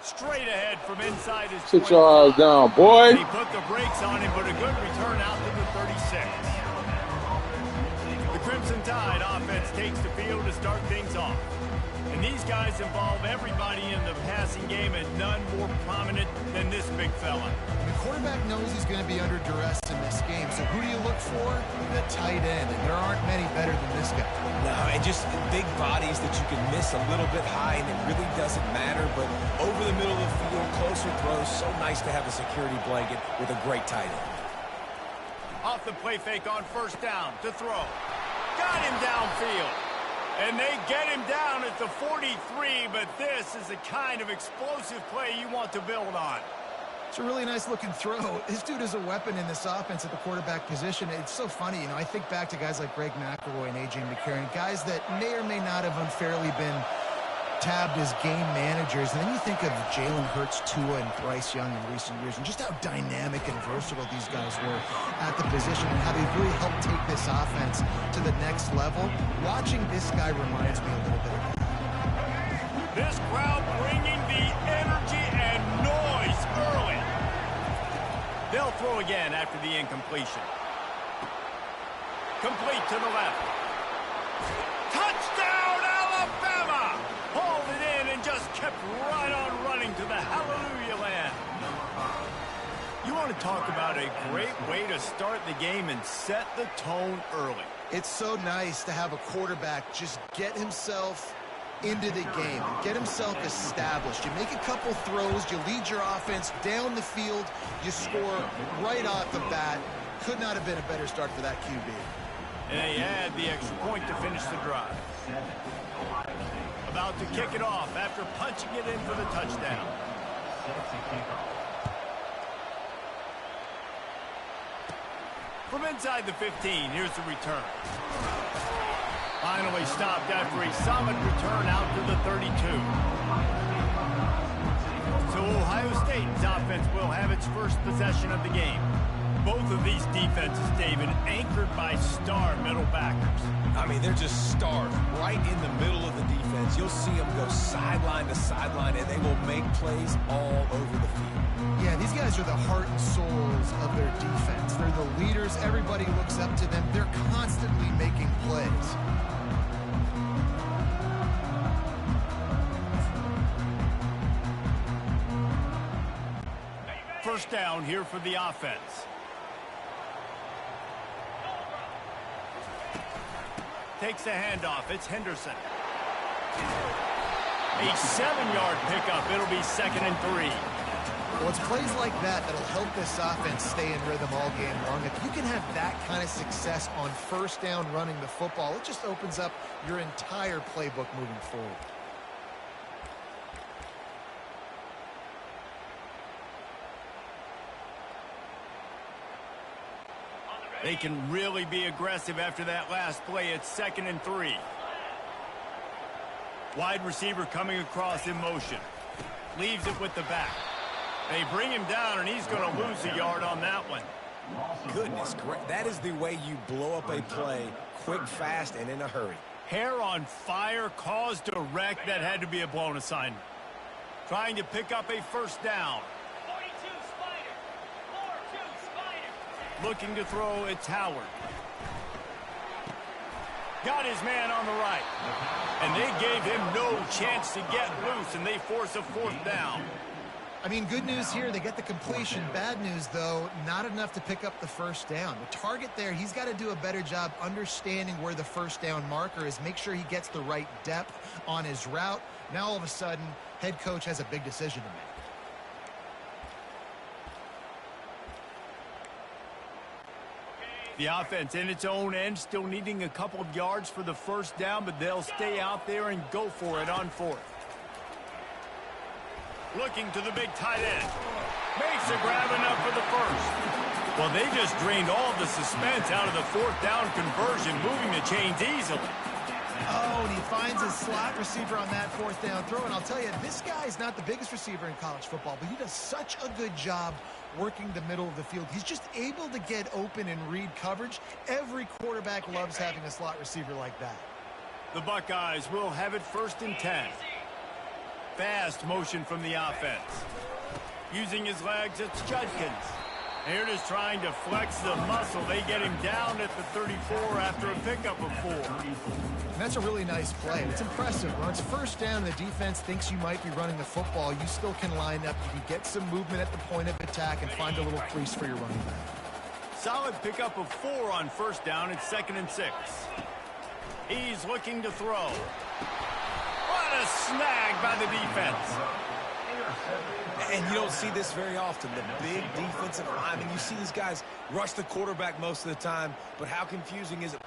Straight ahead from inside his Sit your ass down, boy. He put the brakes on him, but a good return out to the 36. The Crimson Tide offense takes the field to start things off. And these guys involve everybody in the passing game, and none more prominent than this big fella. The quarterback knows he's going to be under duress in this game, so who do you look for? The tight end, and there aren't many better than this guy. No, and just big bodies that you can miss a little bit high, and it really doesn't matter, but over the middle of the field, closer throws, so nice to have a security blanket with a great tight end. Off the play fake on first down to throw. Got him downfield. And they get him down at the 43, but this is the kind of explosive play you want to build on. It's a really nice-looking throw. This dude is a weapon in this offense at the quarterback position. It's so funny, you know, I think back to guys like Greg McElroy and A.J. McCarron, guys that may or may not have unfairly been tabbed as game managers. And then you think of Jalen Hurts, Tua, and Bryce Young in recent years, and just how dynamic and versatile these guys were at the position and how they've really helped take this offense to the next level. Watching this guy reminds me a little bit of that. This crowd bringing the energy and noise early. They'll throw again after the incompletion. Complete to the left. Touchdown, Alabama! Hauled it in and just kept right on running to the hallelujah land. You want to talk about a great way to start the game and set the tone early. It's so nice to have a quarterback just get himself into the game, get himself established. You make a couple throws, you lead your offense down the field, you score right off the bat. Could not have been a better start for that QB. And they add the extra point to finish the drive. About to kick it off after punching it in for the touchdown. From inside the 15, here's the return. Finally stopped after a solid return out to the 32. So Ohio State's offense will have its first possession of the game. Both of these defenses, David, anchored by star middle backers. I mean, they're just stars right in the middle of the defense. You'll see them go sideline to sideline, and they will make plays all over the field. Yeah, these guys are the heart and souls of their defense. They're the leaders. Everybody looks up to them. They're constantly making plays. First down here for the offense. Takes a handoff. It's Henderson. A 7-yard pickup. It'll be 2nd and 3. Well, it's plays like that that'll help this offense stay in rhythm all game long. If you can have that kind of success on first down running the football, it just opens up your entire playbook moving forward. They can really be aggressive after that last play. It's 2nd and 3. Wide receiver coming across in motion. Leaves it with the back. They bring him down, and he's going to lose a yard on that one. Goodness, great. That is the way you blow up a play quick, fast, and in a hurry. Hair on fire, caused a wreck. That had to be a blown assignment. Trying to pick up a first down. Looking to throw, it's Howard. Got his man on the right. And they gave him no chance to get loose, and they force a 4th down. I mean, good news here, they get the completion. Bad news, though, not enough to pick up the first down. The target there, he's got to do a better job understanding where the first down marker is, make sure he gets the right depth on his route. Now, all of a sudden, head coach has a big decision to make. The offense in its own end, still needing a couple of yards for the first down, but they'll stay out there and go for it on 4th. Looking to the big tight end. Makes a grab enough for the first. Well, they just drained all of the suspense out of the 4th down conversion, moving the chains easily. Oh, and he finds his slot receiver on that 4th down throw. And I'll tell you, this guy's not the biggest receiver in college football, but he does such a good job working the middle of the field. He's just able to get open and read coverage. Every quarterback loves having a slot receiver like that. The Buckeyes will have it 1st and 10. fast motion from the offense. Using his legs, it's Judkins. They're just trying to flex the muscle. They get him down at the 34 after a pickup of 4. And that's a really nice play. It's impressive. When it's first down, the defense thinks you might be running the football. You still can line up. You can get some movement at the point of attack and find a little crease for your running back. Solid pickup of 4 on first down. It's 2nd and 6. He's looking to throw. What a snag by the defense. And you don't see this very often. The big defensive linemen, you see these guys rush the quarterback most of the time, but how confusing is it?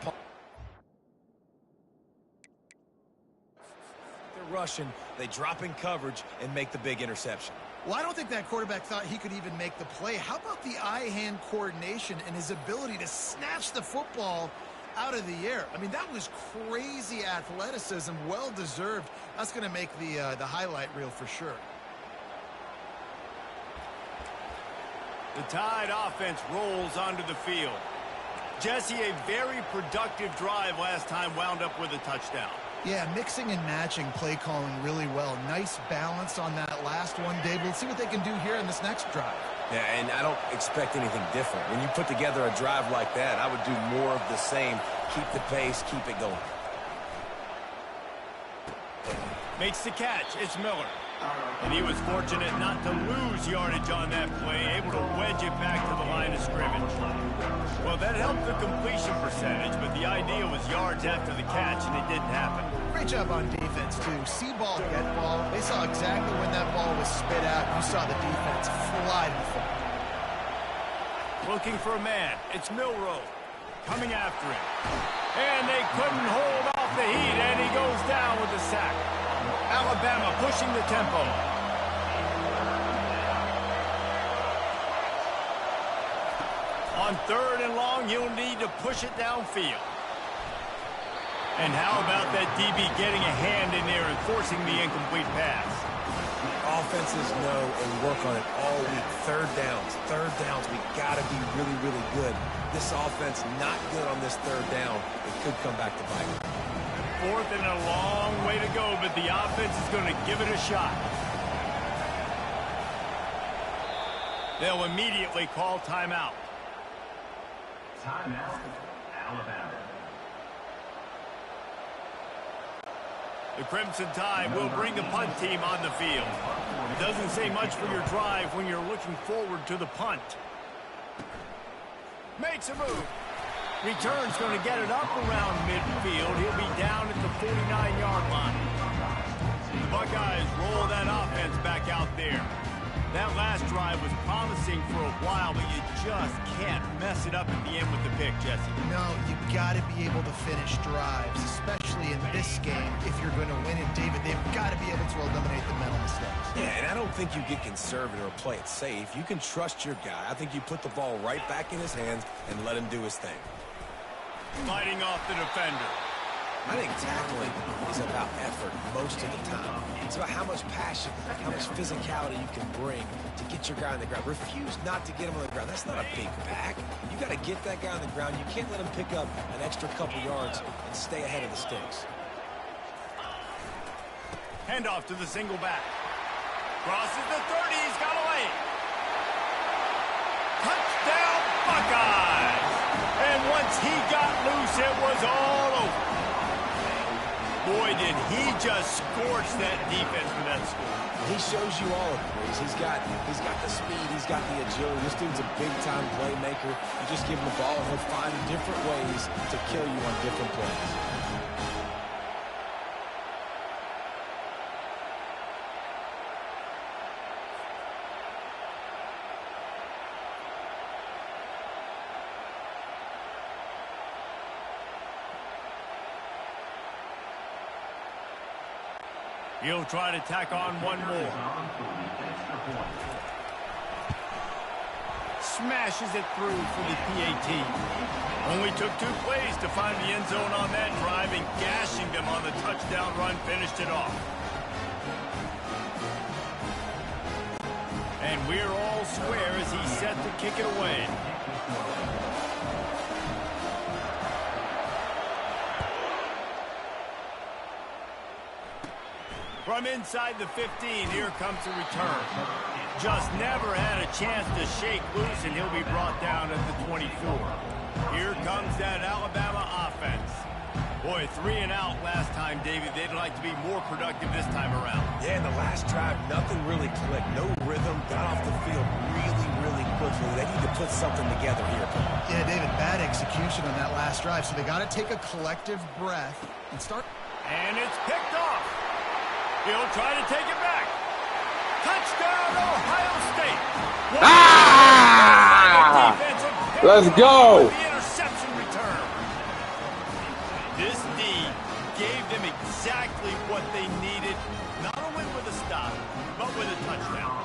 They're rushing, they drop in coverage and make the big interception. Well, I don't think that quarterback thought he could even make the play. How about the eye-hand coordination and his ability to snatch the football out of the air? I mean, that was crazy athleticism, well-deserved. That's going to make the highlight reel for sure. The Tide offense rolls onto the field. Jesse, a very productive drive last time, wound up with a touchdown. Yeah, mixing and matching play calling really well. Nice balance on that last one, Dave. We'll see what they can do here in this next drive. Yeah, and I don't expect anything different. When you put together a drive like that, I would do more of the same. Keep the pace, keep it going. Makes the catch. It's Miller. And he was fortunate not to lose yardage on that play, able to wedge it back to the line of scrimmage. Well, that helped the completion percentage, but the idea was yards after the catch, and it didn't happen. Great job on defense, too. See ball, get ball. They saw exactly when that ball was spit out. You saw the defense fly to the football. Looking for a man. It's Milroe coming after him. And they couldn't hold off the heat, and he goes down with the sack. Alabama pushing the tempo. On 3rd and long, you'll need to push it downfield. And how about that DB getting a hand in there and forcing the incomplete pass? Offenses know and work on it all week. Third downs, we got to be really, really good. This offense not good on this 3rd down. It could come back to bite. 4th and a long way to go, but the offense is going to give it a shot. They'll immediately call timeout. Timeout, Alabama. The Crimson Tide will bring the punt team on the field. It doesn't say much for your drive when you're looking forward to the punt. Makes a move. Return's going to get it up around midfield. He'll be down at the 49-yard line. The Buckeyes roll that offense back out there. That last drive was promising for a while, but you just can't mess it up at the end with the pick, Jesse. No, you got to be able to finish drives, especially in this game. If you're going to win it, David, they've got to be able to eliminate the mental mistakes. Yeah, and I don't think you get conservative or play it safe. You can trust your guy. I think you put the ball right back in his hands and let him do his thing. Fighting off the defender. I think tackling is about effort most of the time. It's about how much passion, how much physicality you can bring to get your guy on the ground. Refuse not to get him on the ground. That's not a big back. You got to get that guy on the ground. You can't let him pick up an extra couple yards and stay ahead of the sticks. Handoff to the single back. Crosses the 30. He's got away. Touchdown, Buckeyes! And once he got loose, it was all over. Boy, did he just scorch that defense for that score. He shows you all of it. He's got the speed. He's got the agility. This dude's a big-time playmaker. You just give him the ball, and he'll find different ways to kill you on different plays. He'll try to tack on one more. Smashes it through for the PAT. Only took 2 plays to find the end zone on that drive, and gashing them on the touchdown run finished it off. And we're all square as he's set to kick it away. From inside the 15, here comes the return. Just never had a chance to shake loose, and he'll be brought down at the 24. Here comes that Alabama offense. Boy, 3 and out last time, David. They'd like to be more productive this time around. Yeah, in the last drive, nothing really clicked. No rhythm. Got off the field really quickly. They need to put something together here, Paul. Yeah, David, bad execution on that last drive. So they got to take a collective breath and start. And it's picked off. He'll try to take it back. Touchdown, Ohio State. Let's go. The interception return. This D gave them exactly what they needed, not a win with a stop, but with a touchdown.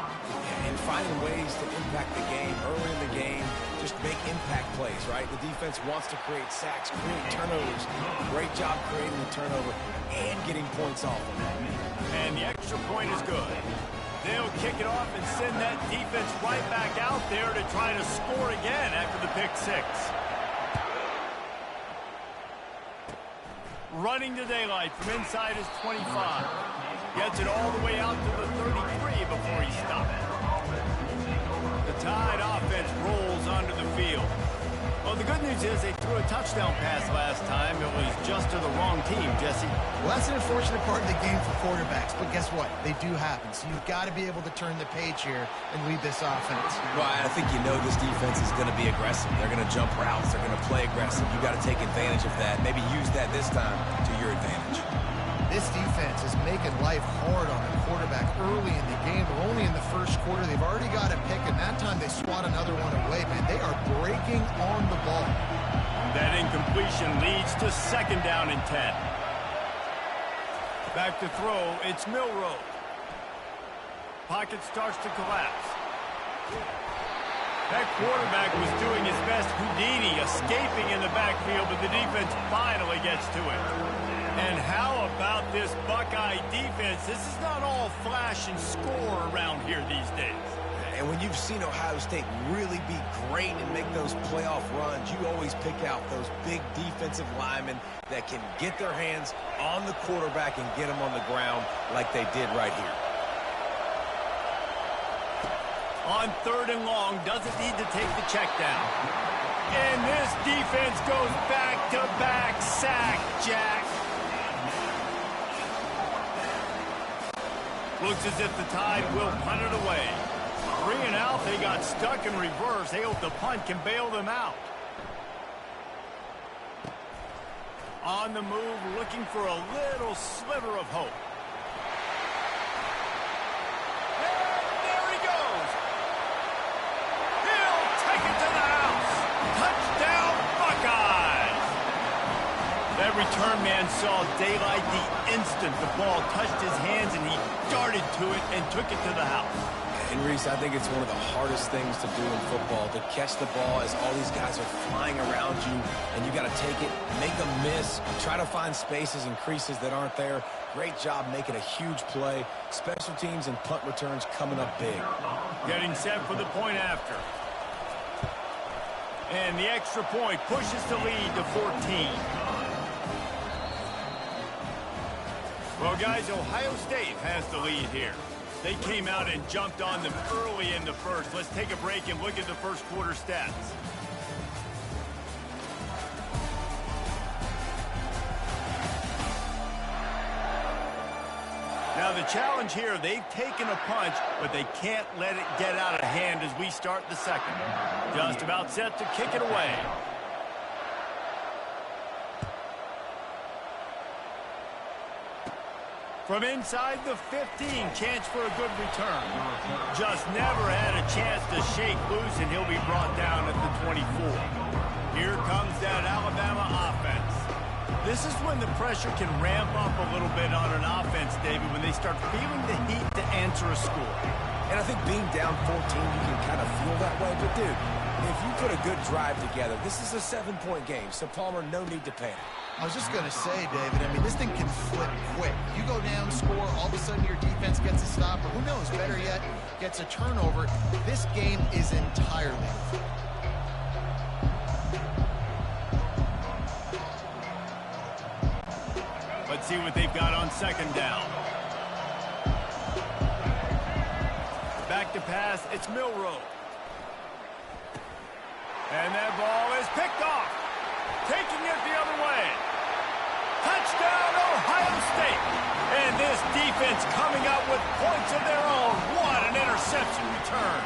And finding ways to impact the game early in the game, just make impact plays, right? The defense wants to create sacks, create turnovers. Great job creating the turnover and getting points off of it. And the extra point is good. They'll kick it off and send that defense right back out there to try to score again after the pick 6. Running to daylight from inside his 25. Gets it all the way out to the 33 before he stopped. The Tide offense rolls onto the field. Well, the good news is they threw a touchdown pass last time. It was just to the wrong team, Jesse. Well, that's an unfortunate part of the game for quarterbacks, but guess what? They do happen. So you've got to be able to turn the page here and lead this offense. Well, I think you know this defense is going to be aggressive. They're going to jump routes. They're going to play aggressive. You got to take advantage of that. Maybe use that this time to your advantage. This defense is making life hard on the quarterback early in the game. They're only in the first quarter. They've already got a pick, and that time they swat another one away, man. They are breaking on the ball. That incompletion leads to 2nd down and 10. Back to throw, it's Milroe. Pocket starts to collapse. That quarterback was doing his best Houdini, escaping in the backfield, but the defense finally gets to it. And how about this Buckeye defense? This is not all flash and score around here these days. And when you've seen Ohio State really be great and make those playoff runs, you always pick out those big defensive linemen that can get their hands on the quarterback and get him on the ground like they did right here. On 3rd and long, doesn't need to take the check down. And this defense goes back-to-back sack, Jack. Looks as if the Tide will punt it away. 3 and out, they got stuck in reverse. They hope the punt can bail them out. On the move, looking for a little sliver of hope. And there he goes. He'll take it to the house. Touchdown, Buckeyes. That return man saw daylight the instant the ball touched his hands, and he darted to it and took it to the house. And Reese, I think it's one of the hardest things to do in football, to catch the ball as all these guys are flying around you, and you got to take it, make them miss, try to find spaces and creases that aren't there. Great job making a huge play. Special teams and punt returns coming up big. Getting set for the point after. And the extra point pushes the lead to 14. Well, guys, Ohio State has the lead here. They came out and jumped on them early in the first. Let's take a break and look at the first quarter stats. Now, the challenge here, they've taken a punch, but they can't let it get out of hand as we start the second. Just about set to kick it away. From inside the 15, chance for a good return. Just never had a chance to shake loose, and he'll be brought down at the 24. Here comes that Alabama offense. This is when the pressure can ramp up a little bit on an offense, David, when they start feeling the heat to answer a score. And I think being down 14, you can kind of feel that way. But, dude, if you put a good drive together, this is a 7-point game. So, Palmer, no need to panic. I was just going to say, David, I mean, this thing can flip quick. You go down, score, all of a sudden your defense gets a stop, or who knows, better yet, gets a turnover. This game is entirely different. Let's see what they've got on 2nd down. make the pass. It's Milroe. And that ball is picked off. Taking it the other way. Touchdown, Ohio State. And this defense coming up with points of their own. What an interception return.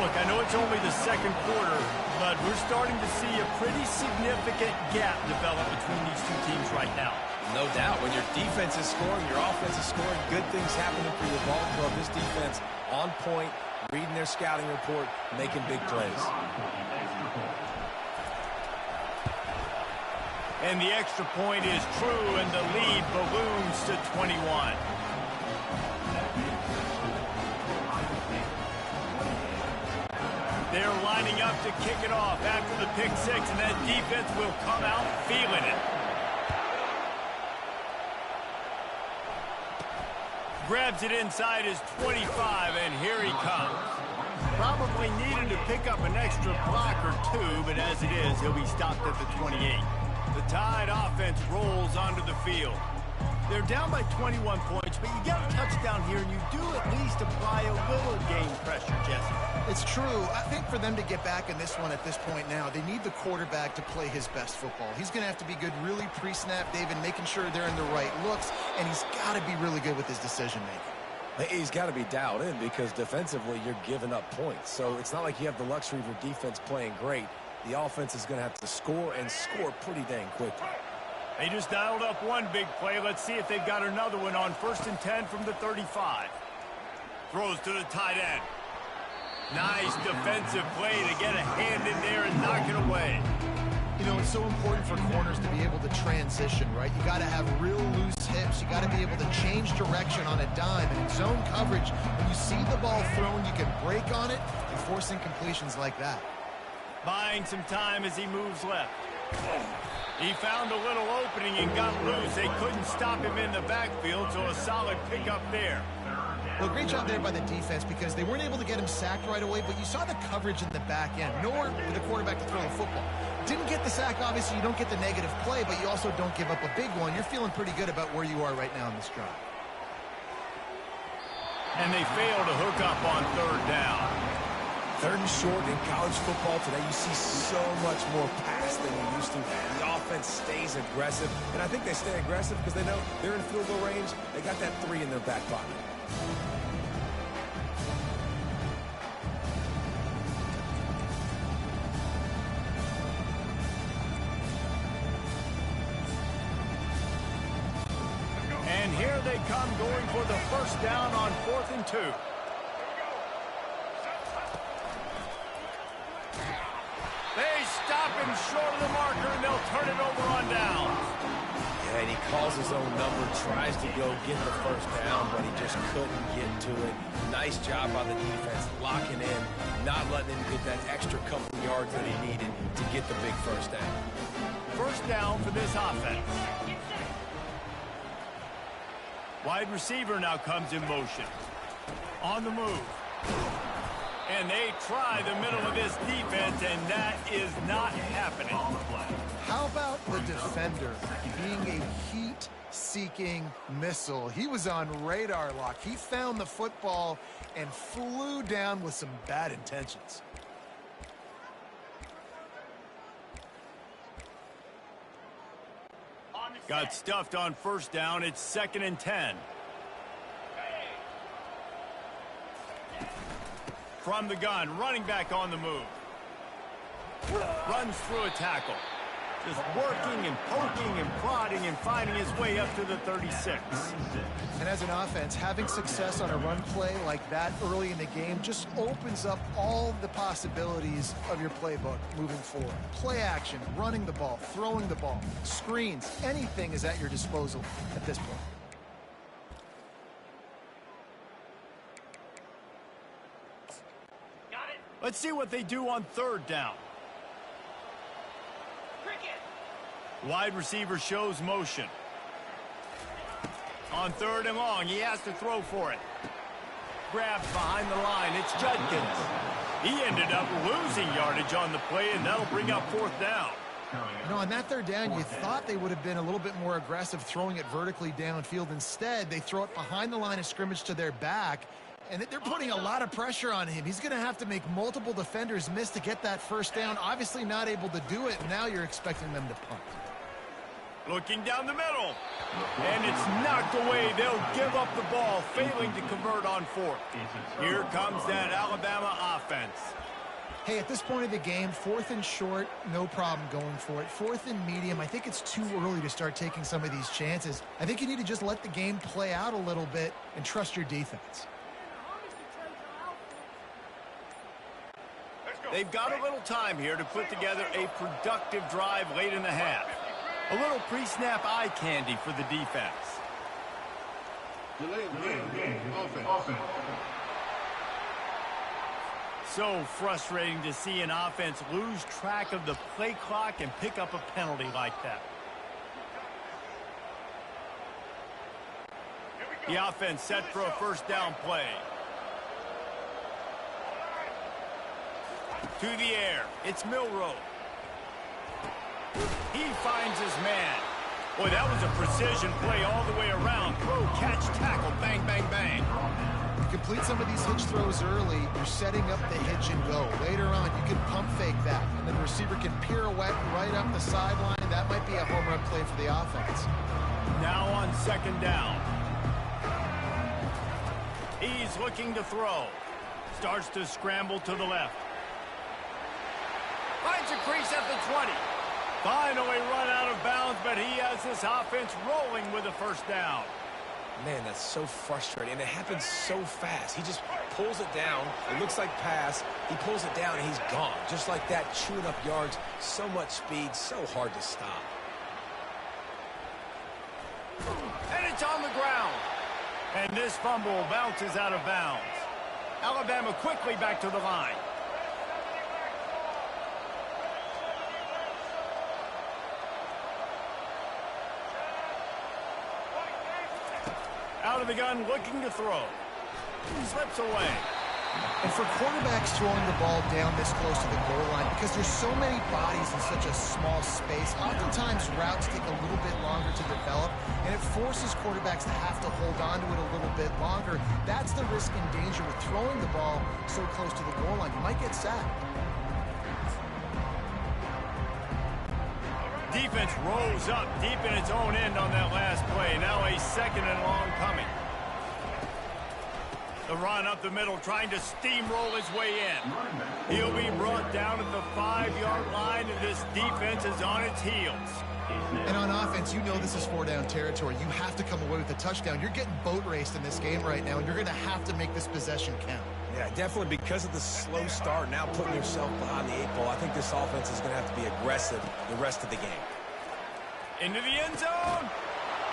Look, I know it's only the second quarter, but we're starting to see a pretty significant gap develop between these two teams right now. No doubt. When your defense is scoring, your offense is scoring, good things happening for your ball club. This defense on point, reading their scouting report, making big plays. And the extra point is true, and the lead balloons to 21. They're lining up to kick it off after the pick six, and that defense will come out feeling it. Grabs it inside his 25, and here he comes. Probably needed to pick up an extra block or two, but as it is, he'll be stopped at the 28. The Tide offense rolls onto the field. They're down by 21 points, but you get a touchdown here, and you do at least apply a little game pressure, Jesse. It's true. I think for them to get back in this one at this point now, they need the quarterback to play his best football. He's going to have to be good really pre-snap, David, making sure they're in the right looks, and he's got to be really good with his decision-making. He's got to be dialed in because defensively you're giving up points. So it's not like you have the luxury of your defense playing great. The offense is going to have to score and score pretty dang quickly. They just dialed up one big play. Let's see if they've got another one on 1st and 10 from the 35. Throws to the tight end. Nice defensive play to get a hand in there and knock it away. You know, it's so important for corners to be able to transition, right? You got to have real loose hips. You got to be able to change direction on a dime. And in zone coverage, when you see the ball thrown, you can break on it and force incompletions like that. Buying some time as he moves left. He found a little opening and got loose. They couldn't stop him in the backfield, so a solid pickup there. Well, great job there by the defense because they weren't able to get him sacked right away, but you saw the coverage in the back end. Nowhere for the quarterback to throw the football. Didn't get the sack, obviously. You don't get the negative play, but you also don't give up a big one. You're feeling pretty good about where you are right now in this drive. And they fail to hook up on 3rd down. 3rd and short in college football today, you see so much more pass than you used to. The offense stays aggressive, and I think they stay aggressive because they know they're in field goal range. They got that 3 in their back pocket. And here they come going for the 1st down on 4th and 2. They stop him short of the marker, and they'll turn it over on down. Yeah, and he calls his own number, tries to go get the 1st down, but he just couldn't get to it. Nice job by the defense, locking in, not letting him get that extra couple yards that he needed to get the big 1st down. 1st down for this offense. Wide receiver now comes in motion. On the move. And they try the middle of this defense, and that is not happening. How about the defender being a heat-seeking missile? He was on radar lock. He found the football and flew down with some bad intentions. Got stuffed on 1st down. It's 2nd and 10. From the gun, running back on the move. Runs through a tackle. Just working and poking and prodding and finding his way up to the 36. And as an offense, having success on a run play like that early in the game just opens up all the possibilities of your playbook moving forward. Play action, running the ball, throwing the ball, screens, anything is at your disposal at this point. Let's see what they do on 3rd down. Wide receiver shows motion. On 3rd and long, he has to throw for it. Grabs behind the line. It's Judkins. He ended up losing yardage on the play, and that'll bring up 4th down. You know, on that 3rd down, you thought they would have been a little bit more aggressive throwing it vertically downfield. Instead, they throw it behind the line of scrimmage to their back, And they're putting a lot of pressure on him. He's going to have to make multiple defenders miss to get that first down. Obviously not able to do it, and now you're expecting them to punt. Looking down the middle. And it's knocked away. They'll give up the ball, failing to convert on fourth. Here comes that Alabama offense. Hey, at this point of the game, 4th and short, no problem going for it. 4th and medium, I think it's too early to start taking some of these chances. I think you need to just let the game play out a little bit and trust your defense. They've got a little time here to put together a productive drive late in the half. A little pre-snap eye candy for the defense. Offense. So frustrating to see an offense lose track of the play clock and pick up a penalty like that. The offense set for a first down play. To the air, it's Milroe. He finds his man. Boy, that was a precision play all the way around. Throw, catch, tackle, bang, bang, bang. Complete some of these hitch throws early, you're setting up the hitch and go. Later on, you can pump fake that, and then the receiver can pirouette right up the sideline. That might be a home run play for the offense. Now on second down. He's looking to throw. Starts to scramble to the left. Finds a crease at the 20. Finally run out of bounds, but he has this offense rolling with a first down. Man, that's so frustrating, and it happens so fast. He just pulls it down. It looks like pass. He pulls it down, and he's gone. Just like that, chewing up yards. So much speed, so hard to stop. And it's on the ground. And this fumble bounces out of bounds. Alabama quickly back to the line. Out of the gun, looking to throw. Slips away. And for quarterbacks throwing the ball down this close to the goal line, because there's so many bodies in such a small space, oftentimes routes take a little bit longer to develop, and it forces quarterbacks to have to hold on to it a little bit longer. That's the risk and danger with throwing the ball so close to the goal line. You might get sacked. Defense rolls up deep in its own end on that last play. Now a second and long coming. The run up the middle, trying to steamroll his way in. He'll be brought down at the 5-yard line, and this defense is on its heels. And on offense, you know this is 4-down territory. You have to come away with a touchdown. You're getting boat raced in this game right now, and you're going to have to make this possession count. Yeah, definitely because of the slow start, now putting yourself behind the 8 ball. I think this offense is going to have to be aggressive the rest of the game. Into the end zone,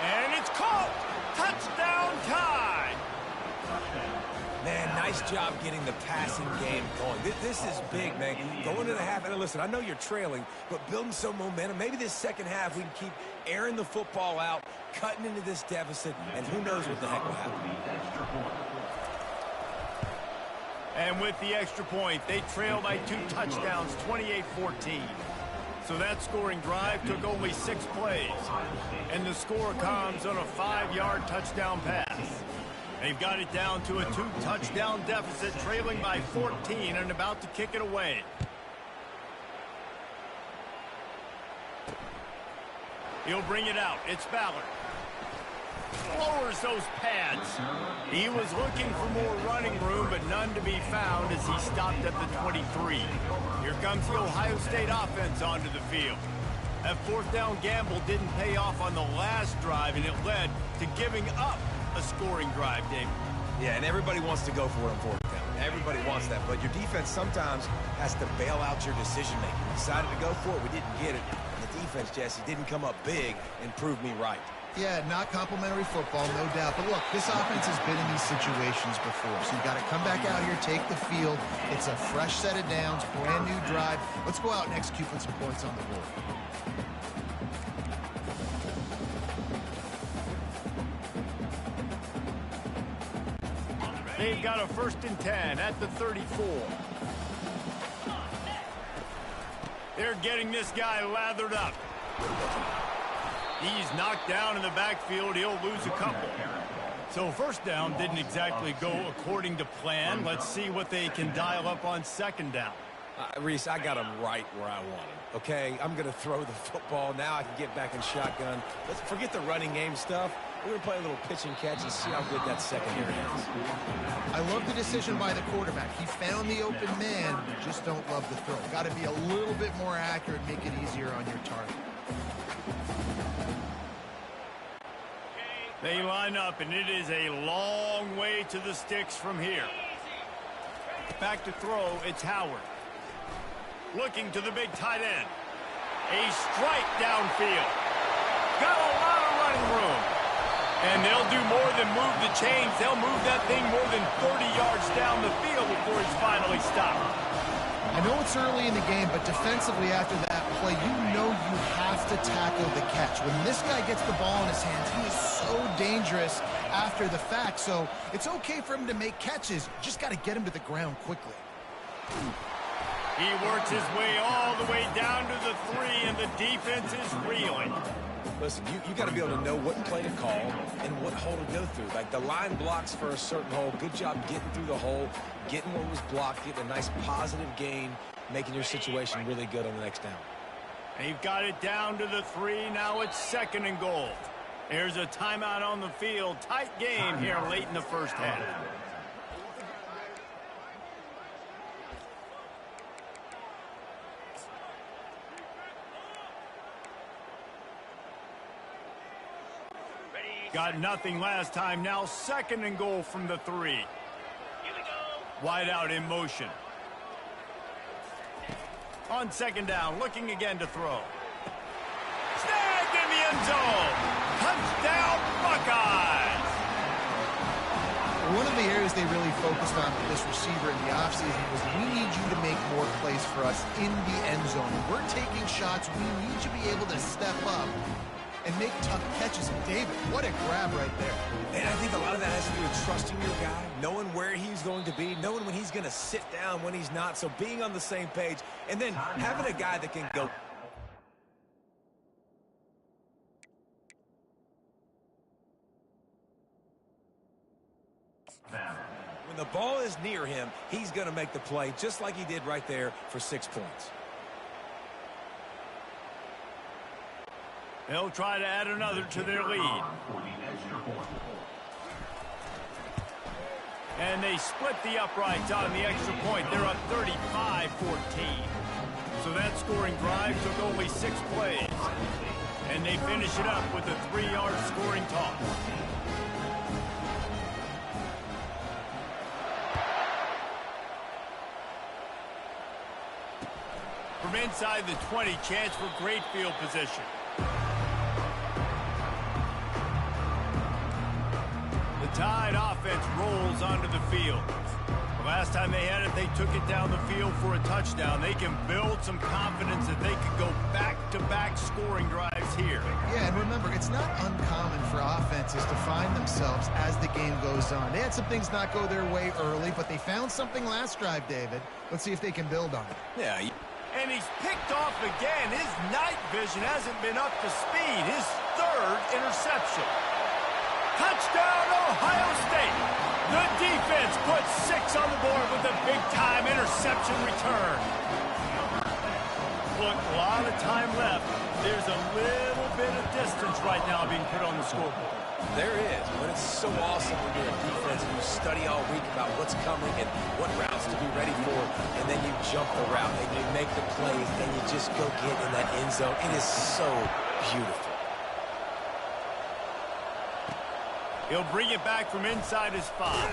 and it's caught. Touchdown time. Man, nice job getting the passing game going. This is big, man. Going to the half, and listen, I know you're trailing, but building some momentum. Maybe this second half we can keep airing the football out, cutting into this deficit, and who knows what the heck will happen. And with the extra point, they trail by 2 touchdowns, 28-14. So that scoring drive took only 6 plays. And the score comes on a 5-yard touchdown pass. They've got it down to a 2-touchdown deficit, trailing by 14 and about to kick it away. He'll bring it out. It's Ballard. Lowers those pads. He was looking for more running room, but none to be found as he stopped at the 23. Here comes the Ohio State offense onto the field. That 4th down gamble didn't pay off on the last drive, and it led to giving up a scoring drive, Dave. Yeah, and everybody wants to go for it on 4th down. Everybody wants that, but your defense sometimes has to bail out your decision-making. We decided to go for it. We didn't get it. And the defense, Jesse, didn't come up big and prove me right. Yeah, not complimentary football, no doubt. But look, this offense has been in these situations before. So you've got to come back out here, take the field. It's a fresh set of downs, brand new drive. Let's go out and execute with some points on the board. They've got a 1st and 10 at the 34. They're getting this guy lathered up. He's knocked down in the backfield. He'll lose a couple. So first down didn't exactly go according to plan. Let's see what they can dial up on second down. Reese, I got him right where I want him, okay? I'm going to throw the football. Now I can get back in shotgun. Let's forget the running game stuff. We're going to play a little pitch and catch and see how good that secondary is. I love the decision by the quarterback. He found the open man, just don't love the throw. Got to be a little bit more accurate, make it easier on your target. They line up, and it is a long way to the sticks from here. Back to throw, it's Howard. Looking to the big tight end. A strike downfield. Got a lot of running room. And they'll do more than move the chains. They'll move that thing more than 30 yards down the field before he's finally stopped. I know it's early in the game, but defensively after that play, you know you have to tackle the catch. When this guy gets the ball in his hands, he is so dangerous after the fact. So it's okay for him to make catches. Just got to get him to the ground quickly. He works his way all the way down to the 3, and the defense is reeling. Listen, you got to be able to know what play to call and what hole to go through. Like the line blocks for a certain hole. Good job getting through the hole, getting what was blocked, getting a nice positive gain, making your situation really good on the next down. They've got it down to the 3. Now it's 2nd and goal. There's a timeout on the field. Tight game here late in the first half. Got nothing last time. Now 2nd and goal from the 3. Wide out in motion. On 2nd down, looking again to throw. Snagged in the end zone. Touchdown, Buckeyes. One of the areas they really focused on with this receiver in the offseason was we need you to make more plays for us in the end zone. When we're taking shots, we need you to be able to step up and make tough catches. And David, what a grab right there. And I think a lot of that has to do with trusting your guy, knowing where he's going to be, knowing when he's going to sit down, when he's not. So being on the same page, and then having a guy that can go. When the ball is near him, he's going to make the play just like he did right there for 6 points. They'll try to add another to their lead. And they split the uprights on the extra point. They're up 35-14. So that scoring drive took only 6 plays. And they finish it up with a 3-yard scoring toss. From inside the 20, chance for great field position. The Tide offense rolls onto the field. The last time they had it, they took it down the field for a touchdown. They can build some confidence that they could go back-to-back scoring drives here. Yeah, and remember, it's not uncommon for offenses to find themselves as the game goes on. They had some things not go their way early, but they found something last drive, David. Let's see if they can build on it. Yeah. And he's picked off again. His night vision hasn't been up to speed. His 3rd interception. Touchdown, Ohio State. The defense puts 6 on the board with a big-time interception return. Look, a lot of time left. There's a little bit of distance right now being put on the scoreboard. There is, but it's so awesome when you're a defense and you study all week about what's coming and what routes to be ready for, and then you jump the route and you make the plays and you just go get in that end zone. It is so beautiful. He'll bring it back from inside his 5.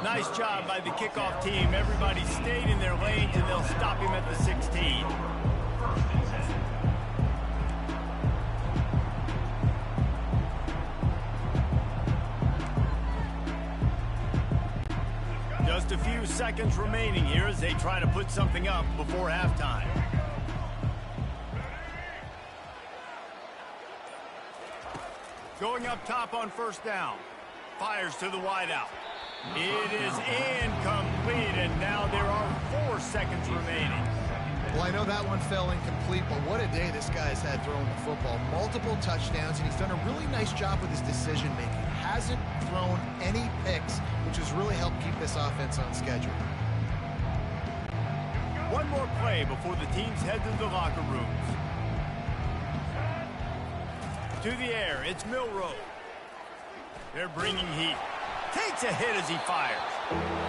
Nice job by the kickoff team. Everybody stayed in their lanes, and they'll stop him at the 16. Just a few seconds remaining here as they try to put something up before halftime. Going up top on 1st down. Fires to the wideout. It is incomplete, and now there are 4 seconds remaining. Well, I know that one fell incomplete, but what a day this guy's had throwing the football. Multiple touchdowns, and he's done a really nice job with his decision-making. Hasn't thrown any picks, which has really helped keep this offense on schedule. One more play before the teams head to the locker rooms. To the air, it's Milroe. They're bringing heat. Takes a hit as he fires.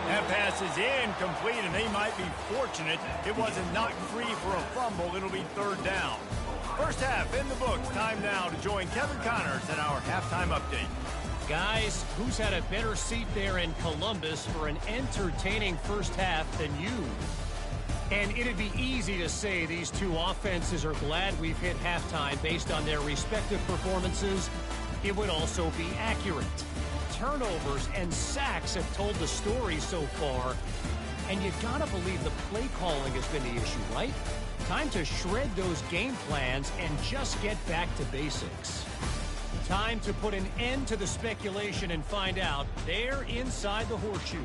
That pass is incomplete, and they might be fortunate it wasn't knocked free for a fumble. It'll be third down. First half in the books. Time now to join Kevin Connors in our halftime update. Guys, who's had a better seat there in Columbus for an entertaining first half than you? And it'd be easy to say these two offenses are glad we've hit halftime based on their respective performances. It would also be accurate. Turnovers and sacks have told the story so far. And you gotta believe the play calling has been the issue, right? Time to shred those game plans and just get back to basics. Time to put an end to the speculation and find out they're inside the horseshoe.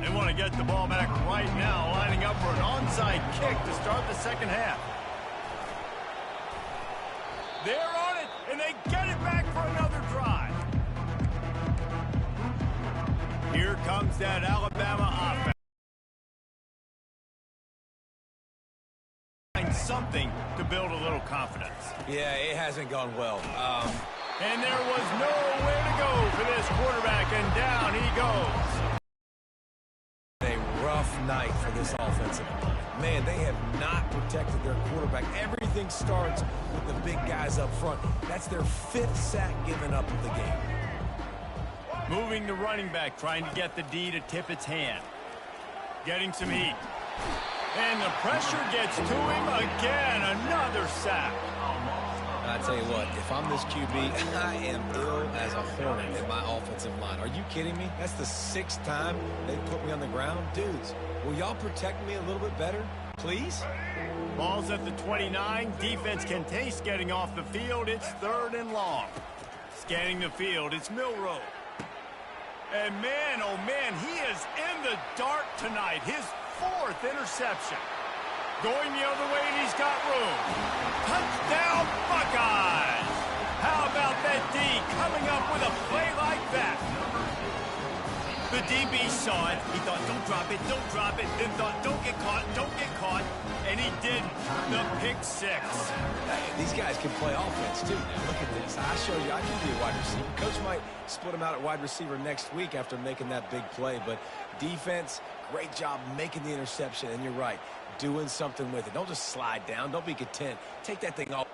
They want to get the ball back right now, lining up for an onside kick to start the second half. They're on it, and they get it back for another drive. Here comes that Alabama offense. Find something to build a little confidence. Yeah, it hasn't gone well. And there was nowhere to go for this quarterback, and down he goes. A rough night for this offensive line. Man, they have not protected their quarterback. Everything starts with the big guys up front. That's their 5th sack given up of the game. Moving the running back, trying to get the D to tip its hand. Getting some heat. And the pressure gets to him again. Another sack. I tell you what, if I'm this QB, I am ill as a hornet in my offensive line. Are you kidding me? That's the 6th time they put me on the ground. Dudes, will y'all protect me a little bit better, please? Ball's at the 29. Defense can taste getting off the field. It's 3rd and long. Scanning the field, it's Milroe. And man, oh man, he is in the dark tonight. His 4th interception. Going the other way, and he's got room. Touchdown, Buckeyes! How about that D coming up with a play like that? The DB saw it. He thought, don't drop it, don't drop it. Then thought, don't get caught, don't get caught. And he did the pick 6. Hey, these guys can play offense, too. Now, look at this. I show you I can be a wide receiver. Coach might split him out at wide receiver next week after making that big play. But defense, great job making the interception. And you're right, doing something with it. Don't just slide down. Don't be content. Take that thing off.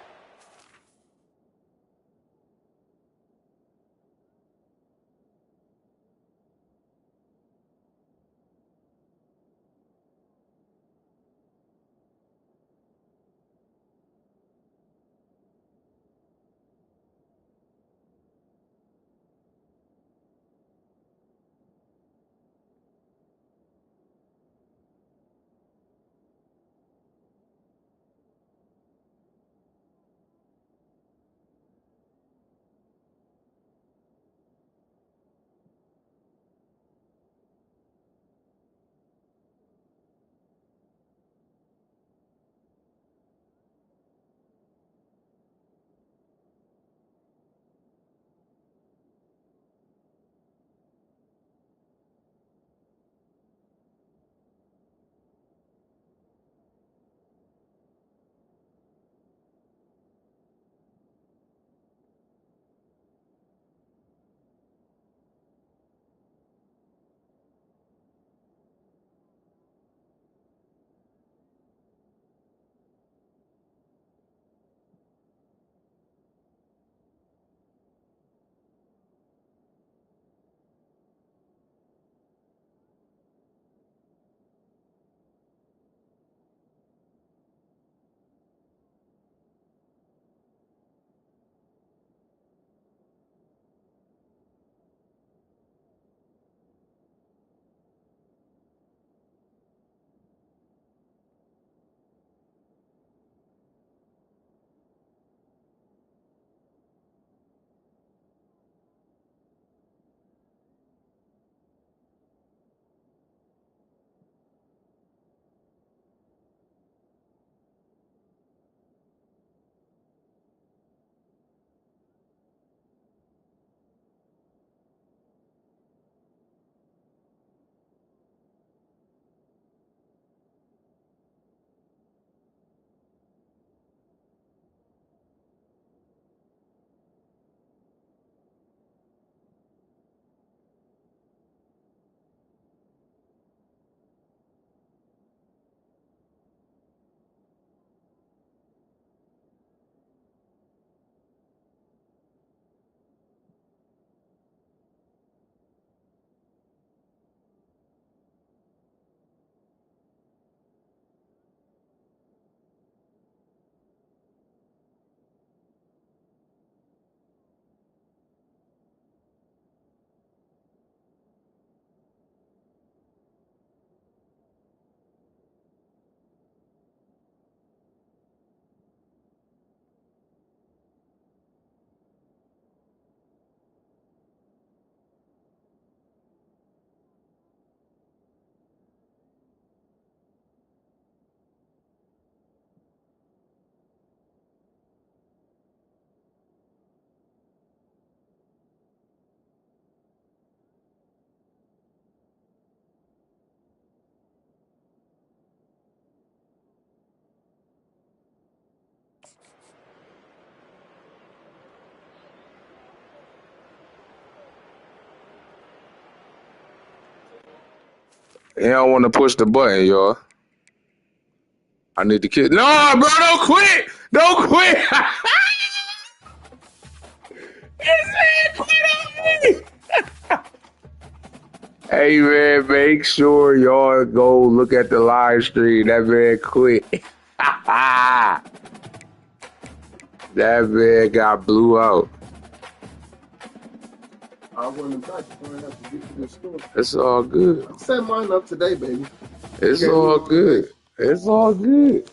He don't want to push the button, y'all. I need to kill. No, bro, don't quit. Don't quit. This man quit on me. Hey, man, make sure y'all go look at the live stream. That man quit. That man got blew out. I wasn't back. I'm gonna have to get to this store. It's all good. I set mine up today, baby. It's all good. It's all good.